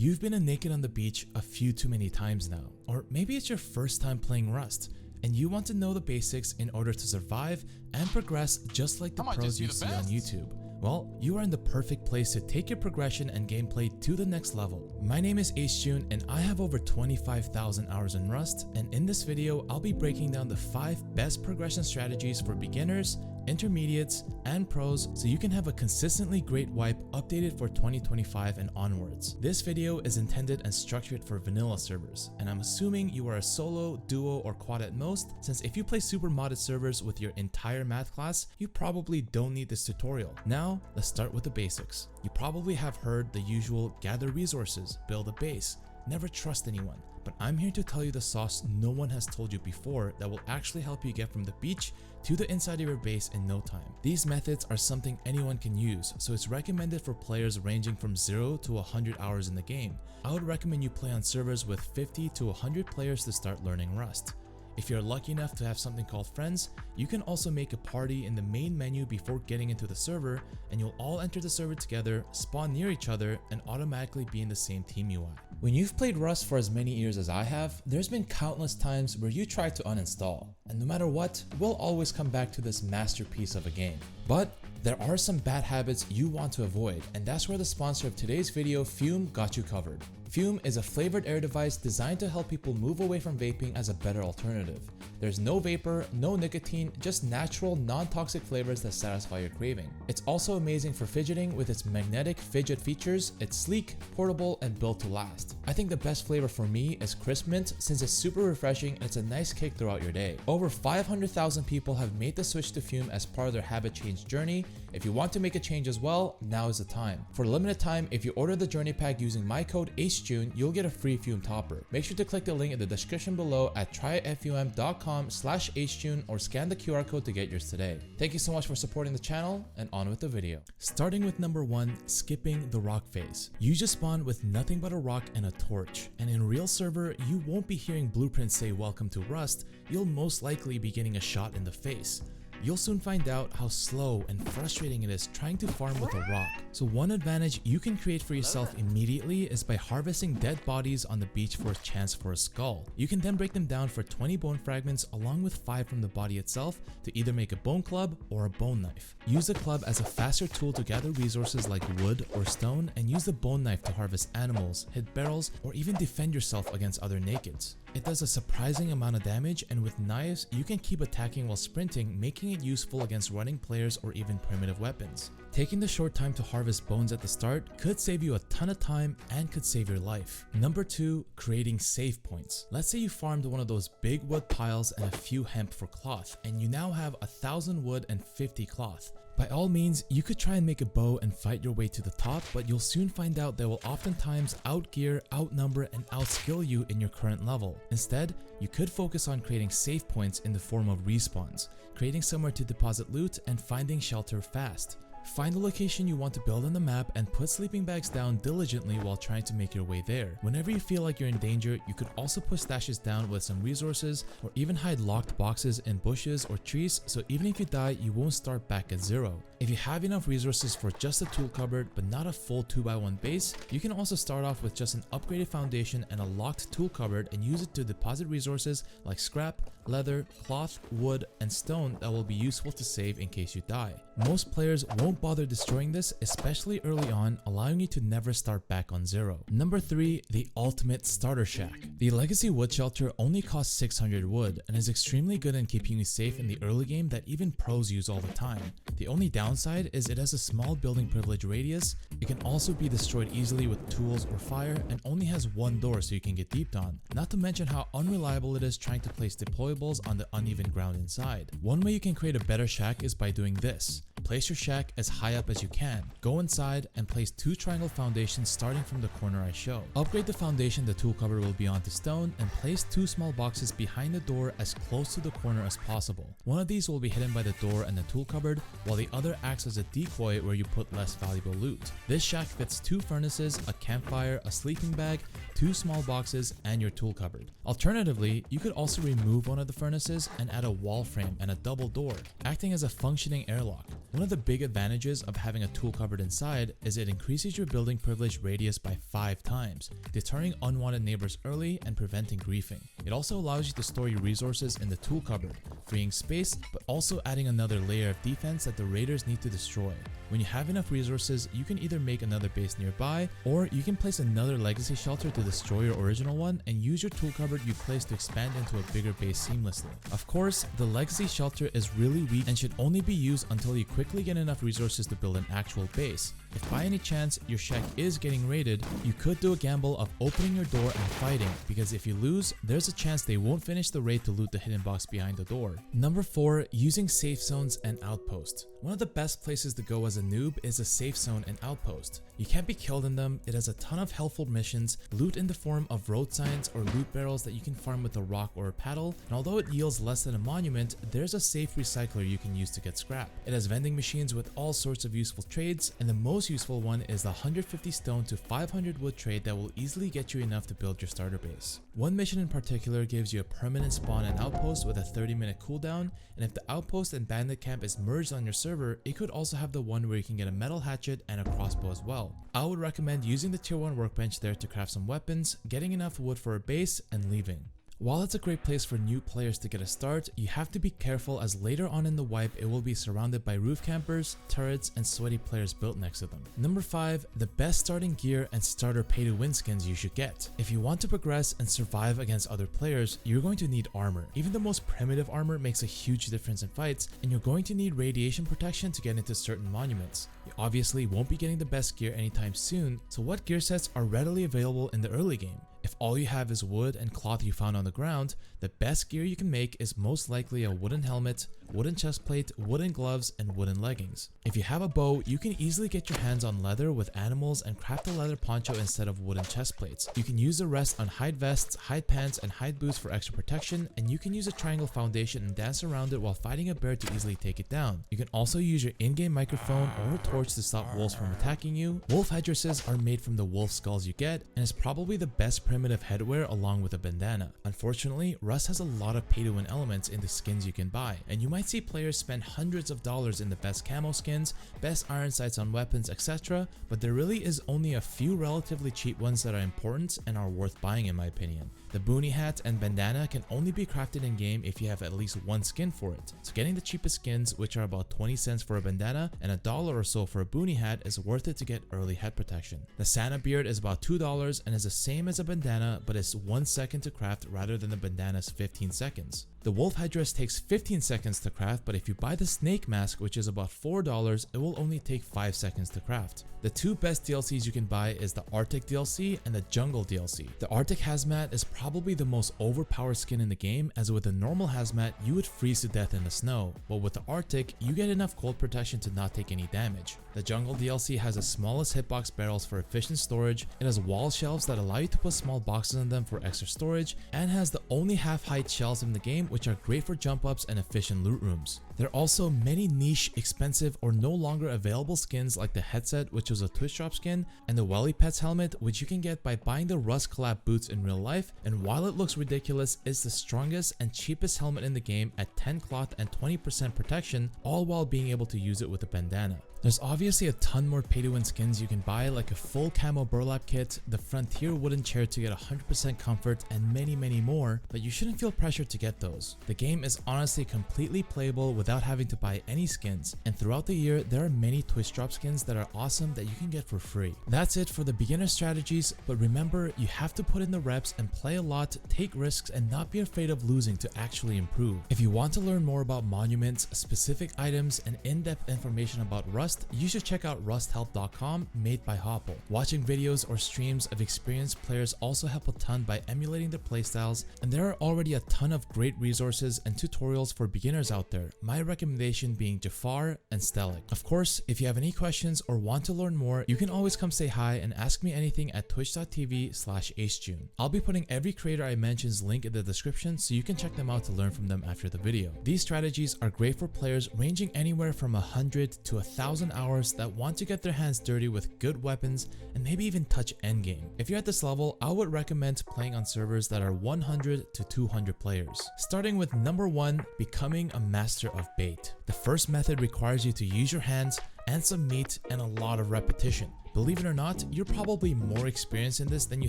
You've been a naked on the beach a few too many times now, or maybe it's your first time playing Rust, and you want to know the basics in order to survive and progress just like the pros you see on YouTube. Well, you are in the perfect place to take your progression and gameplay to the next level. My name is hJune and I have over 25,000 hours in Rust, and in this video I'll be breaking down the 5 best progression strategies for beginners, intermediates, and pros so you can have a consistently great wipe updated for 2025 and onwards. This video is intended and structured for vanilla servers, and I'm assuming you are a solo, duo, or quad at most, since if you play super modded servers with your entire math class, you probably don't need this tutorial. Now, let's start with the basics. You probably have heard the usual gather resources, build a base, never trust anyone, but I'm here to tell you the sauce no one has told you before that will actually help you get from the beach to the inside of your base in no time. These methods are something anyone can use, so it's recommended for players ranging from 0 to 100 hours in the game. I would recommend you play on servers with 50 to 100 players to start learning Rust. If you're lucky enough to have something called friends, you can also make a party in the main menu before getting into the server, and you'll all enter the server together, spawn near each other, and automatically be in the same team UI. When you've played Rust for as many years as I have, there's been countless times where you try to uninstall, and no matter what, we'll always come back to this masterpiece of a game. But there are some bad habits you want to avoid, and that's where the sponsor of today's video, Fume, got you covered. Fume is a flavored air device designed to help people move away from vaping as a better alternative. There's no vapor, no nicotine, just natural, non-toxic flavors that satisfy your craving. It's also amazing for fidgeting with its magnetic fidget features. It's sleek, portable, and built to last. I think the best flavor for me is crisp mint, since it's super refreshing and it's a nice kick throughout your day. Over 500,000 people have made the switch to Fume as part of their habit change journey. If you want to make a change as well, now is the time. For a limited time, if you order the journey pack using my code hJune, you'll get a free Fume topper. Make sure to click the link in the description below at tryfum.com/hJune or scan the QR code to get yours today. Thank you so much for supporting the channel, and on with the video. Starting with number 1, skipping the rock phase. You just spawn with nothing but a rock and a torch, and in real server, you won't be hearing blueprints say welcome to Rust, you'll most likely be getting a shot in the face. You'll soon find out how slow and frustrating it is trying to farm with a rock. So one advantage you can create for yourself immediately is by harvesting dead bodies on the beach for a chance for a skull. You can then break them down for 20 bone fragments along with 5 from the body itself to either make a bone club or a bone knife. Use the club as a faster tool to gather resources like wood or stone, and use the bone knife to harvest animals, hit barrels, or even defend yourself against other nakeds. It does a surprising amount of damage, and with knives, you can keep attacking while sprinting, making it useful against running players or even primitive weapons. Taking the short time to harvest bones at the start could save you a ton of time and could save your life. Number 2, creating save points. Let's say you farmed one of those big wood piles and a few hemp for cloth, and you now have 1,000 wood and 50 cloth. By all means, you could try and make a bow and fight your way to the top, but you'll soon find out they will oftentimes outgear, outnumber, and outskill you in your current level. Instead, you could focus on creating save points in the form of respawns, creating somewhere to deposit loot, and finding shelter fast. Find the location you want to build on the map and put sleeping bags down diligently while trying to make your way there. Whenever you feel like you're in danger, you could also put stashes down with some resources, or even hide locked boxes in bushes or trees, so even if you die, you won't start back at 0. If you have enough resources for just a tool cupboard but not a full 2x1 base, you can also start off with just an upgraded foundation and a locked tool cupboard and use it to deposit resources like scrap, leather, cloth, wood, and stone that will be useful to save in case you die. Most players won't bother destroying this, especially early on, allowing you to never start back on 0. Number 3, the ultimate starter shack. The legacy wood shelter only costs 600 wood and is extremely good in keeping you safe in the early game that even pros use all the time. The only downside is it has a small building privilege radius. It can also be destroyed easily with tools or fire, and only has one door so you can get deeped on. Not to mention how unreliable it is trying to place deployables on the uneven ground inside. One way you can create a better shack is by doing this. Place your shack as high up as you can. Go inside and place 2 triangle foundations starting from the corner I show. Upgrade the foundation the tool cupboard will be on to stone, and place 2 small boxes behind the door as close to the corner as possible. One of these will be hidden by the door and the tool cupboard, while the other acts as a decoy where you put less valuable loot. This shack fits 2 furnaces, a campfire, a sleeping bag, 2 small boxes, and your tool cupboard. Alternatively, you could also remove one of the furnaces and add a wall frame and a double door, acting as a functioning airlock. One of the big advantages of having a tool cupboard inside is it increases your building privilege radius by 5 times, deterring unwanted neighbors early and preventing griefing. It also allows you to store your resources in the tool cupboard, freeing space but also adding another layer of defense that the raiders need to destroy. When you have enough resources, you can either make another base nearby, or you can place another legacy shelter to destroy your original one and use your tool cupboard you placed to expand into a bigger base seamlessly. Of course, the legacy shelter is really weak and should only be used until you quickly get enough resources to build an actual base. If by any chance your shack is getting raided, you could do a gamble of opening your door and fighting, because if you lose, there's a chance they won't finish the raid to loot the hidden box behind the door. Number 4, using safe zones and outpost. One of the best places to go as a noob is a safe zone and outpost. You can't be killed in them, it has a ton of helpful missions, loot in the form of road signs or loot barrels that you can farm with a rock or a paddle, and although it yields less than a monument, there's a safe recycler you can use to get scrap. It has vending machines with all sorts of useful trades, and the most useful one is the 150 stone to 500 wood trade that will easily get you enough to build your starter base. One mission in particular gives you a permanent spawn and outpost with a 30-minute cooldown, and if the outpost and bandit camp is merged on your server, it could also have the one where you can get a metal hatchet and a crossbow as well. I would recommend using the tier 1 workbench there to craft some weapons, getting enough wood for a base, and leaving. While it's a great place for new players to get a start, you have to be careful as later on in the wipe it will be surrounded by roof campers, turrets, and sweaty players built next to them. Number 5, the best starting gear and starter pay to win skins you should get. If you want to progress and survive against other players, you're going to need armor. Even the most primitive armor makes a huge difference in fights, and you're going to need radiation protection to get into certain monuments. You obviously won't be getting the best gear anytime soon, so what gear sets are readily available in the early game? If all you have is wood and cloth you found on the ground, the best gear you can make is most likely a wooden helmet, wooden chestplate, wooden gloves, and wooden leggings. If you have a bow, you can easily get your hands on leather with animals and craft a leather poncho instead of wooden chest plates. You can use the rest on hide vests, hide pants, and hide boots for extra protection, and you can use a triangle foundation and dance around it while fighting a bear to easily take it down. You can also use your in-game microphone or a torch to stop wolves from attacking you. Wolf headdresses are made from the wolf skulls you get, and is probably the best primitive headwear along with a bandana. Unfortunately, Rust has a lot of pay-to-win elements in the skins you can buy, and you might see players spend hundreds of dollars in the best camo skins, best iron sights on weapons, etc., but there really is only a few relatively cheap ones that are important and are worth buying in my opinion. The boonie hat and bandana can only be crafted in game if you have at least one skin for it, so getting the cheapest skins, which are about 20 cents for a bandana and $1 or so for a boonie hat, is worth it to get early head protection. The Santa beard is about $2 and is the same as a bandana, but it's 1 second to craft rather than the bandana's 15 seconds. The wolf headdress takes 15 seconds to craft, but if you buy the snake mask, which is about $4, it will only take 5 seconds to craft. The two best DLCs you can buy is the Arctic DLC and the Jungle DLC. The Arctic Hazmat is probably the most overpowered skin in the game, as with the normal Hazmat you would freeze to death in the snow, but with the Arctic you get enough cold protection to not take any damage. The Jungle DLC has the smallest hitbox barrels for efficient storage, it has wall shelves that allow you to put small boxes in them for extra storage, and has the only half-height shelves in the game, which are great for jump ups and efficient loot rooms. There are also many niche, expensive, or no longer available skins like the headset, which was a Twitch drop skin, and the Welly Pets helmet, which you can get by buying the Rust collab boots in real life, and while it looks ridiculous, it's the strongest and cheapest helmet in the game at 10 cloth and 20% protection, all while being able to use it with a bandana. There's obviously a ton more pay-to-win skins you can buy, like a full camo burlap kit, the Frontier wooden chair to get 100% comfort, and many more, but you shouldn't feel pressured to get those. The game is honestly completely playable without having to buy any skins, and throughout the year there are many Twitch drop skins that are awesome that you can get for free. That's it for the beginner strategies, but remember, you have to put in the reps and play a lot, take risks, and not be afraid of losing to actually improve. If you want to learn more about monuments, specific items, and in-depth information about Rust, Rust, you should check out rusthelp.com made by Hopple. Watching videos or streams of experienced players also help a ton by emulating their playstyles, and there are already a ton of great resources and tutorials for beginners out there, my recommendation being Jafar and Stelik. Of course, if you have any questions or want to learn more, you can always come say hi and ask me anything at twitch.tv/hJune. I'll be putting every creator I mention's link in the description so you can check them out to learn from them after the video. These strategies are great for players ranging anywhere from 100 to 1,000 hours that want to get their hands dirty with good weapons and maybe even touch endgame. If you're at this level, I would recommend playing on servers that are 100 to 200 players. Starting with number 1, becoming a master of bait. The first method requires you to use your hands and some meat and a lot of repetition. Believe it or not, you're probably more experienced in this than you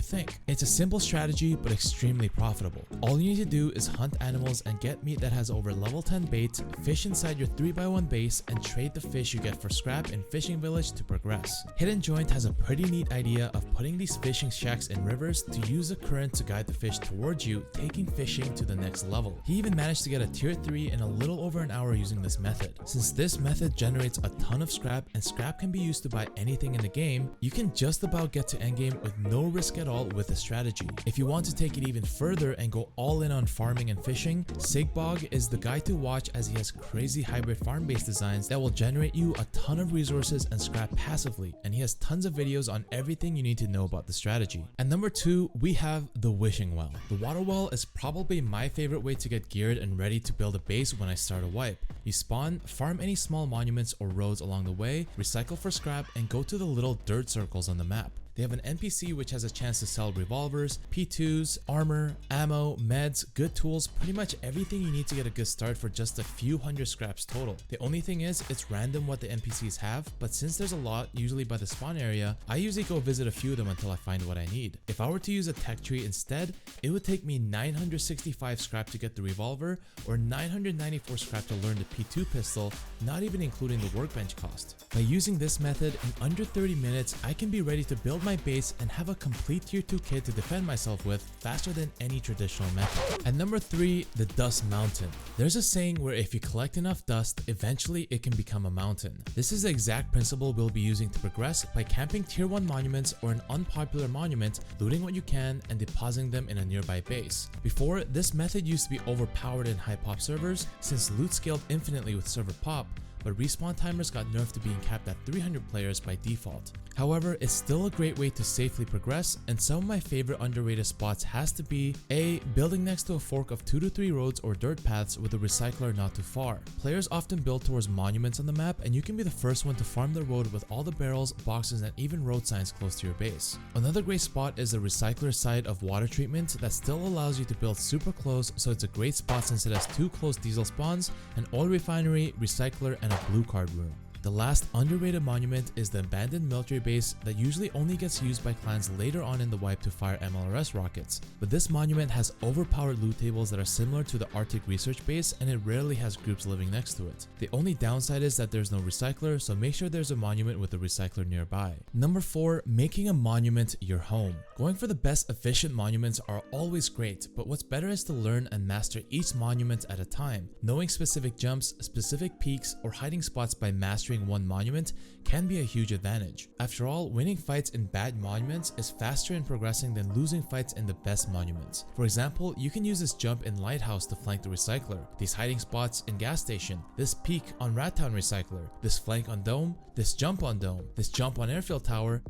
think. It's a simple strategy but extremely profitable. All you need to do is hunt animals and get meat that has over level 10 bait, fish inside your 3x1 base, and trade the fish you get for scrap in Fishing Village to progress. hJune has a pretty neat idea of putting these fishing shacks in rivers to use the current to guide the fish towards you, taking fishing to the next level. He even managed to get a tier 3 in a little over an hour using this method. Since this method generates a ton of scrap and scrap can be used to buy anything in the game, you can just about get to endgame with no risk at all with the strategy. If you want to take it even further and go all in on farming and fishing, Sigbog is the guy to watch as he has crazy hybrid farm-based designs that will generate you a ton of resources and scrap passively, and he has tons of videos on everything you need to know about the strategy. And number 2, we have the wishing well. The water well is probably my favorite way to get geared and ready to build a base when I start a wipe. You spawn, farm any small monuments or roads along the way, recycle for scrap, and go to the little dirt circles on the map. They have an NPC which has a chance to sell revolvers, P2s, armor, ammo, meds, good tools, pretty much everything you need to get a good start for just a few hundred scraps total. The only thing is, it's random what the NPCs have, but since there's a lot, usually by the spawn area, I usually go visit a few of them until I find what I need. If I were to use a tech tree instead, it would take me 965 scrap to get the revolver, or 994 scrap to learn the P2 pistol, not even including the workbench cost. By using this method, in under 30 minutes, I can be ready to build my base and have a complete tier 2 kit to defend myself with faster than any traditional method. And number 3, the dust mountain. There's a saying where if you collect enough dust, eventually it can become a mountain. This is the exact principle we'll be using to progress by camping tier 1 monuments or an unpopular monument, looting what you can and depositing them in a nearby base. Before, this method used to be overpowered in high pop servers since loot scaled infinitely with server pop, but respawn timers got nerfed to being capped at 300 players by default. However, it's still a great way to safely progress, and some of my favorite underrated spots has to be A. Building next to a fork of 2 to 3 roads or dirt paths with a recycler not too far. Players often build towards monuments on the map, and you can be the first one to farm the road with all the barrels, boxes, and even road signs close to your base. Another great spot is the recycler side of water treatment that still allows you to build super close, so it's a great spot since it has 2 close diesel spawns, an oil refinery, recycler, and a blue card room. The last underrated monument is the abandoned military base that usually only gets used by clans later on in the wipe to fire MLRS rockets, but this monument has overpowered loot tables that are similar to the Arctic research base, and it rarely has groups living next to it. The only downside is that there's no recycler, so make sure there's a monument with a recycler nearby. Number 4, making a monument your home. Going for the best efficient monuments are always great, but what's better is to learn and master each monument at a time. Knowing specific jumps, specific peaks, or hiding spots by mastering one monument can be a huge advantage. After all, winning fights in bad monuments is faster in progressing than losing fights in the best monuments. For example, you can use this jump in Lighthouse to flank the recycler, these hiding spots in gas station, this peak on Rat Town recycler, this flank on Dome, this jump on Dome, this jump on Airfield Tower,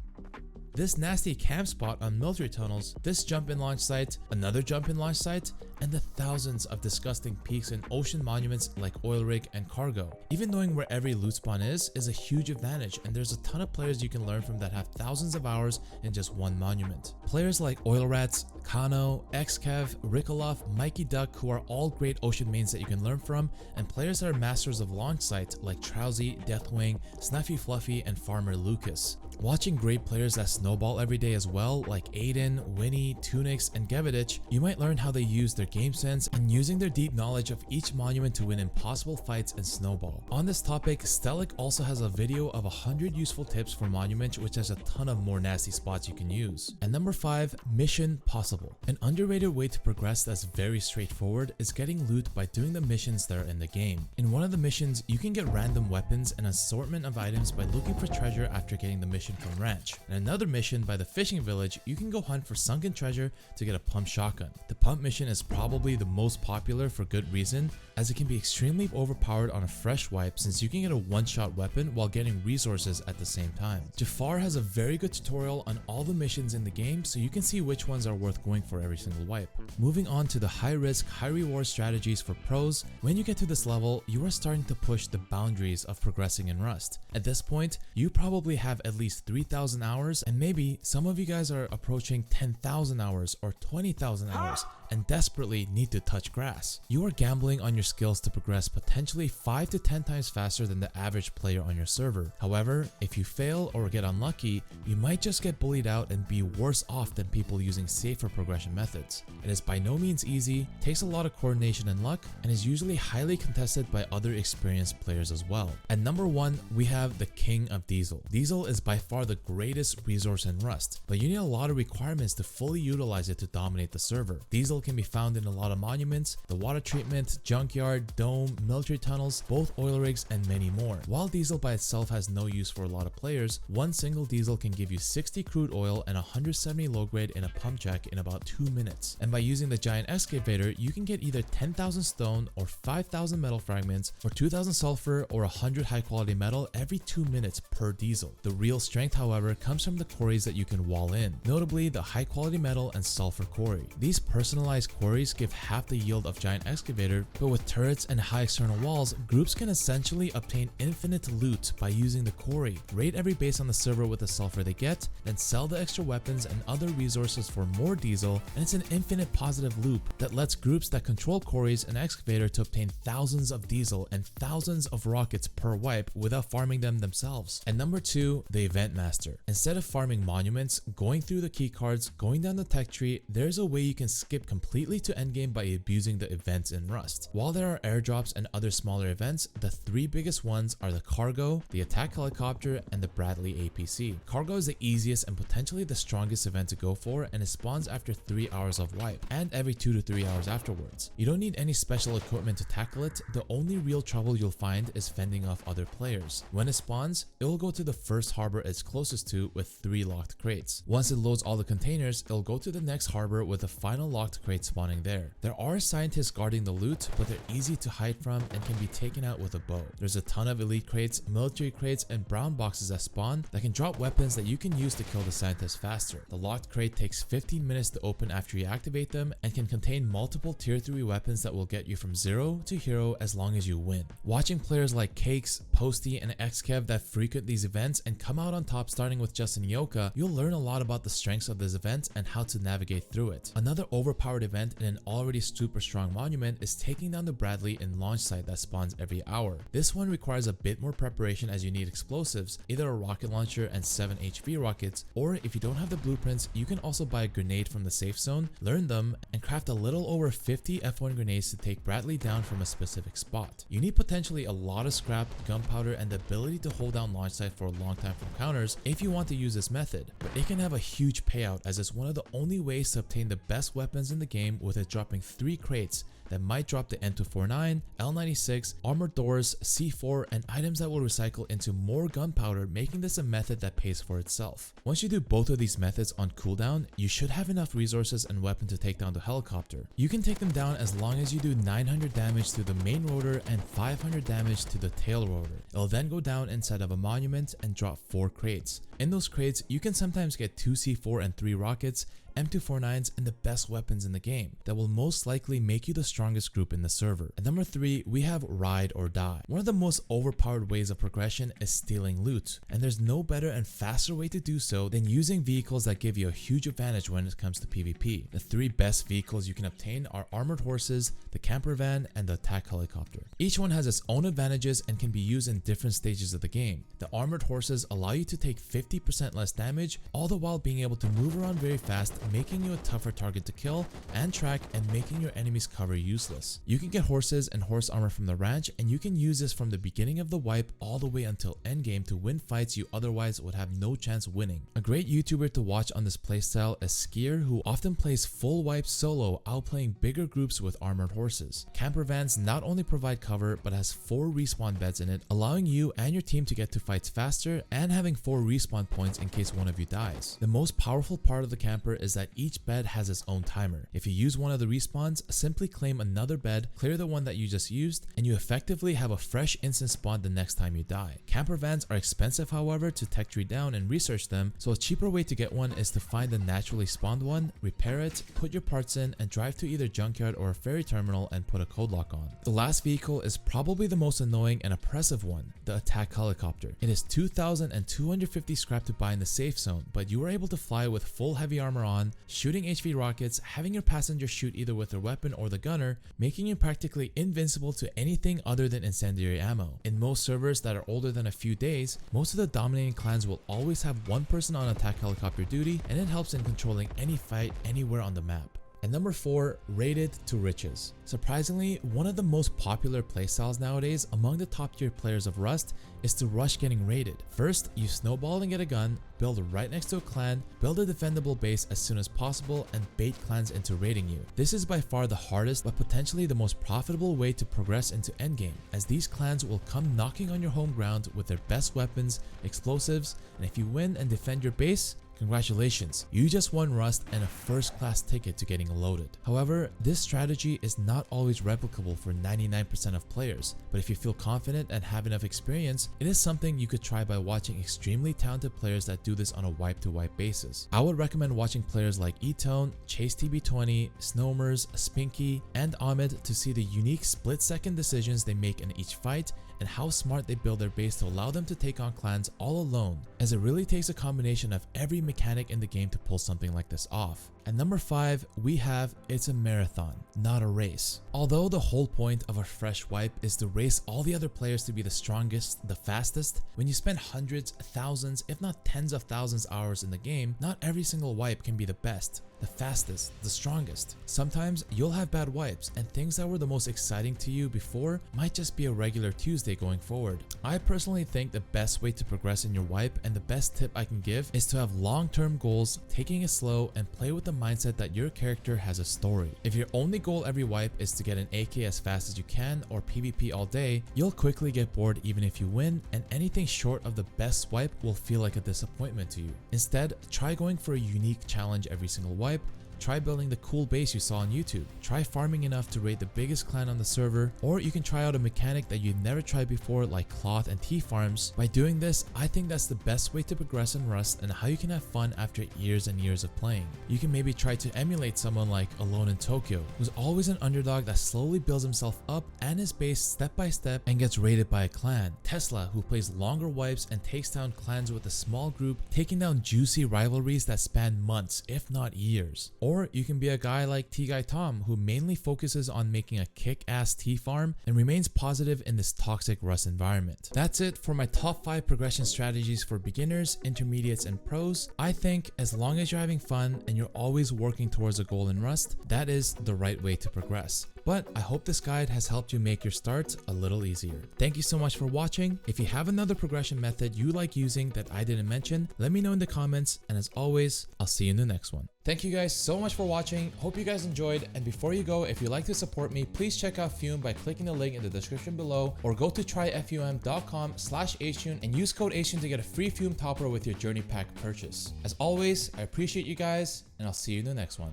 this nasty camp spot on military tunnels, this jump in launch site, another jump in launch site, and the thousands of disgusting peaks in ocean monuments like oil rig and cargo. Even knowing where every loot spawn is a huge advantage, and there's a ton of players you can learn from that have thousands of hours in just one monument. Players like Oil Rats, Kano, XKev, Rikolov, Mikey Duck, who are all great ocean mains that you can learn from, and players that are masters of launch site like Trowsy, Deathwing, Snuffy Fluffy, and Farmer Lucas. Watching great players that Snowball every day as well, like Aiden, Winnie, Tunix, and Gevidich, you might learn how they use their game sense and using their deep knowledge of each monument to win impossible fights in Snowball. On this topic, Stellic also has a video of 100 useful tips for Monument, which has a ton of more nasty spots you can use. And number 5, Mission Possible. An underrated way to progress that's very straightforward is getting loot by doing the missions that are in the game. In one of the missions, you can get random weapons and an assortment of items by looking for treasure after getting the mission from Ranch. In another mission by the fishing village, you can go hunt for sunken treasure to get a pump shotgun. The pump mission is probably the most popular for good reason, as it can be extremely overpowered on a fresh wipe since you can get a one-shot weapon while getting resources at the same time. Jafar has a very good tutorial on all the missions in the game, so you can see which ones are worth going for every single wipe. Moving on to the high risk, high reward strategies for pros, when you get to this level, you are starting to push the boundaries of progressing in Rust. At this point, you probably have at least 3,000 hours, and maybe some of you guys are approaching 10,000 hours or 20,000 hours and desperately need to touch grass. You are gambling on your skills to progress potentially 5 to 10 times faster than the average player on your server. However, if you fail or get unlucky, you might just get bullied out and be worse off than people using safer progression methods. It is by no means easy, takes a lot of coordination and luck, and is usually highly contested by other experienced players as well. At number 1, we have the king of Diesel. Diesel is by far the greatest resource in Rust, but you need a lot of requirements to fully utilize it to dominate the server. Diesel can be found in a lot of monuments, the water treatment, junkyard, dome, military tunnels, both oil rigs, and many more. While Diesel by itself has no use for a lot of players, one single Diesel can give you 60 crude oil and 170 low grade in a pump check in about 2 minutes. And by using the giant excavator, you can get either 10,000 stone or 5,000 metal fragments or 2,000 sulfur or 100 high quality metal every 2 minutes per Diesel. The real strength, however, comes from the quarries that you can wall in, notably the high quality metal and sulfur quarry. These personalized quarries give half the yield of giant excavator, but with turrets and high external walls, groups can essentially obtain infinite loot by using the quarry, raid every base on the server with the sulfur they get, then sell the extra weapons and other resources for more Diesel, and it's an infinite positive loop that lets groups that control quarries and excavator to obtain thousands of Diesel and thousands of rockets per wipe without farming them themselves. And number 2, the Event Master. Instead of farming monuments, going through the key cards, going down the tech tree, there's a way you can skip completely to endgame by abusing the events in Rust. While there are airdrops and other smaller events, the 3 biggest ones are the Cargo, the Attack Helicopter, and the Bradley APC. Cargo is the easiest and potentially the strongest event to go for, and it spawns after 3 hours of wipe and every 2 to 3 hours afterwards. You don't need any special equipment to tackle it, the only real trouble you'll find is fending off other players. When it spawns, it will go to the first harbor it's closest to with 3 locked crates. Once it loads all the containers, it'll go to the next harbor with the final locked crate spawning there. There are scientists guarding the loot, but they're easy to hide from and can be taken out with a bow. There's a ton of elite crates, military crates, and brown boxes that spawn that can drop weapons that you can use to kill the scientists faster. The locked crate takes 15 minutes to open after you activate them and can contain multiple tier 3 weapons that will get you from 0 to hero as long as you win. Watching players like Cakes, Posty, and XKev that frequent these events and come out on top starting with Justin Yoka, you'll learn a lot about the strengths of this event and how to navigate through it. Another overpowered event in an already super strong monument is taking down the Bradley in launch site that spawns every hour. This one requires a bit more preparation as you need explosives, either a rocket launcher and 7 HV rockets, or if you don't have the blueprints, you can also buy a grenade from the safe zone, learn them, and craft a little over 50 F1 grenades to take Bradley down from a specific spot. You need potentially a lot of scrap, gunpowder, and the ability to hold down launch site for a long time from counters if you want to use this method, but it can have a huge payout as it's one of the only ways to obtain the best weapons in the game, with it dropping 3 crates that might drop the N249, L96, armored doors, C4, and items that will recycle into more gunpowder, making this a method that pays for itself. Once you do both of these methods on cooldown, you should have enough resources and weapon to take down the helicopter. You can take them down as long as you do 900 damage to the main rotor and 500 damage to the tail rotor. It'll then go down inside of a monument and drop 4 crates. In those crates, you can sometimes get 2 C4 and 3 rockets, M249s, and the best weapons in the game that will most likely make you the strongest group in the server. At number 3, we have ride or die. One of the most overpowered ways of progression is stealing loot, and there's no better and faster way to do so than using vehicles that give you a huge advantage when it comes to PvP. The 3 best vehicles you can obtain are armored horses, the camper van, and the attack helicopter. Each one has its own advantages and can be used in different stages of the game. The armored horses allow you to take 50% less damage, all the while being able to move around very fast, making you a tougher target to kill and track and making your enemy's cover useless. You can get horses and horse armor from the ranch, and you can use this from the beginning of the wipe all the way until endgame to win fights you otherwise would have no chance winning. A great YouTuber to watch on this playstyle is Skier, who often plays full wipe solo, outplaying bigger groups with armored horses. Camper vans not only provide cover but has 4 respawn beds in it, allowing you and your team to get to fights faster and having 4 respawn points in case one of you dies. The most powerful part of the camper is that each bed has its own timer. If you use one of the respawns, simply claim another bed, clear the one that you just used, and you effectively have a fresh instant spawn the next time you die. Camper vans are expensive, however, to tech tree down and research them, so a cheaper way to get one is to find a naturally spawned one, repair it, put your parts in, and drive to either junkyard or a ferry terminal and put a code lock on. The last vehicle is probably the most annoying and oppressive one, the attack helicopter. It is 2,250 scrap to buy in the safe zone, but you are able to fly with full heavy armor on, shooting HV rockets, having your passenger shoot either with their weapon or the gunner, making you practically invincible to anything other than incendiary ammo. In most servers that are older than a few days, most of the dominating clans will always have one person on attack helicopter duty, and it helps in controlling any fight anywhere on the map. And number 4, raided to riches. Surprisingly, one of the most popular playstyles nowadays among the top tier players of Rust is to rush getting raided. First, you snowball and get a gun, build right next to a clan, build a defendable base as soon as possible, and bait clans into raiding you. This is by far the hardest but potentially the most profitable way to progress into endgame, as these clans will come knocking on your home ground with their best weapons, explosives, and if you win and defend your base, congratulations, you just won Rust and a first class ticket to getting loaded. However, this strategy is not always replicable for 99% of players, but if you feel confident and have enough experience, it is something you could try by watching extremely talented players that do this on a wipe to wipe basis. I would recommend watching players like eTone, Chase TB20, Snowmers, Spinky, and Ahmed to see the unique split-second decisions they make in each fight and how smart they build their base to allow them to take on clans all alone, as it really takes a combination of every mechanic in the game to pull something like this off. At number 5, we have it's a marathon, not a race. Although the whole point of a fresh wipe is to race all the other players to be the strongest, the fastest, when you spend hundreds, thousands, if not tens of thousands hours in the game, not every single wipe can be the best, the fastest, the strongest. Sometimes you'll have bad wipes, and things that were the most exciting to you before might just be a regular Tuesday going forward. I personally think the best way to progress in your wipe and the best tip I can give is to have long-term goals, taking it slow, and play with the mindset that your character has a story. If your only goal every wipe is to get an AK as fast as you can or PvP all day, you'll quickly get bored even if you win, and anything short of the best wipe will feel like a disappointment to you. Instead, try going for a unique challenge every single wipe. Try building the cool base you saw on YouTube. Try farming enough to raid the biggest clan on the server, or you can try out a mechanic that you've never tried before like cloth and tea farms. By doing this, I think that's the best way to progress in Rust and how you can have fun after years and years of playing. You can maybe try to emulate someone like Alone in Tokyo, who's always an underdog that slowly builds himself up and his base step by step and gets raided by a clan. Tesla, who plays longer wipes and takes down clans with a small group, taking down juicy rivalries that span months, if not years. Or you can be a guy like T-Guy Tom, who mainly focuses on making a kick-ass tea farm and remains positive in this toxic Rust environment. That's it for my top 5 progression strategies for beginners, intermediates, and pros. I think as long as you're having fun and you're always working towards a goal in Rust, that is the right way to progress. But I hope this guide has helped you make your start a little easier. Thank you so much for watching. If you have another progression method you like using that I didn't mention, let me know in the comments, and as always, I'll see you in the next one. Thank you guys so much for watching. Hope you guys enjoyed, and before you go, if you'd like to support me, please check out Fume by clicking the link in the description below, or go to tryfum.com/hJune and use code hJune to get a free Fume topper with your journey pack purchase. As always, I appreciate you guys, and I'll see you in the next one.